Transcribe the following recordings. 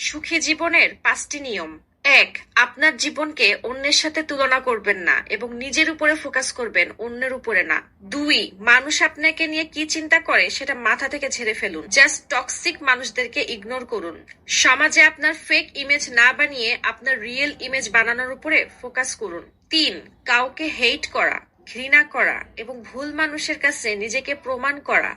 সুখী জীবনের 5টি নিয়ম। 1. আপনার জীবনকে অন্যের সাথে তুলনা করবেন না এবং নিজের উপরে ফোকাস করবেন, অন্যের উপরে না। 2. মানুষ আপনাকে নিয়ে কি চিন্তা করে সেটা মাথা থেকে ঝেড়ে ফেলুন। জাস্ট টক্সিক মানুষদেরকে ইগনোর করুন। সমাজে আপনার ফেক ইমেজ না বানিয়ে আপনার রিয়েল ইমেজ বানানোর উপরে ফোকাস করুন। 3. কাউকে হেট করা, ঘৃণা করা এবং ভুল মানুষের কাছে নিজেকে প্রমাণ করা,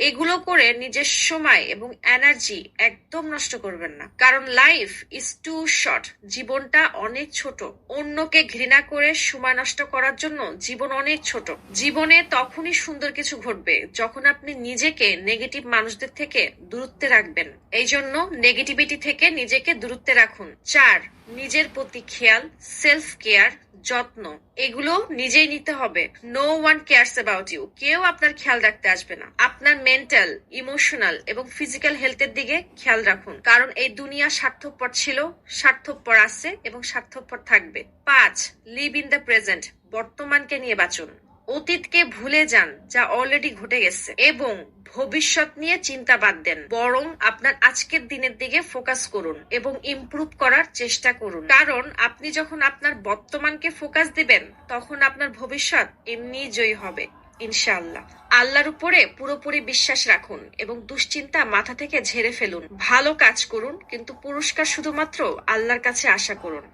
এগুলো করে নিজের সময় এবং এনার্জি একদম নষ্ট করবেন না, কারণ লাইফ ইজ টু শর্ট। জীবনটা অনেক ছোট। অন্যকে ঘৃণা করে সময় নষ্ট করার জন্য জীবন অনেক ছোট। জীবনে তখনই সুন্দর কিছু ঘটবে যখন আপনি নিজেকে নেগেটিভ মানুষদের থেকে দূরত্বে রাখবেন। এই জন্য নেগেটিভিটি থেকে নিজেকে দূরত্বে রাখুন। 4. নিজের প্রতি খেয়াল, সেলফ কেয়ার, যত্ন, এগুলো নিজেই নিতে হবে। No one cares about you. কেউ আপনার খেয়াল রাখতে আসবে না। আপনার মেন্টাল, ইমোশনাল এবং ফিজিক্যাল হেলথের দিকে খেয়াল রাখুন, কারণ এই দুনিয়া স্বার্থপর ছিল, স্বার্থপর আছে এবং স্বার্থপর থাকবে। 5. Live in the present. বর্তমানকে নিয়ে বাঁচুন। অতীতকে ভুলে যান যা অলরেডি ঘটে গেছে এবং ভবিষ্যৎ নিয়ে চিন্তা বাদ দেন। বরং আপনার আজকের দিনের দিকে ফোকাস করুন এবং ইমপ্রুভ করার চেষ্টা করুন, কারণ আপনি যখন আপনার বর্তমানকে ফোকাস দিবেন তখন আপনার ভবিষ্যৎ এমনিই জয়ী হবে ইনশাআল্লাহ। আল্লাহর উপরে পুরোপুরি বিশ্বাস রাখুন এবং দুশ্চিন্তা মাথা থেকে ঝেড়ে ফেলুন। ভালো কাজ করুন, কিন্তু পুরস্কার শুধুমাত্র আল্লাহর কাছে আশা করুন।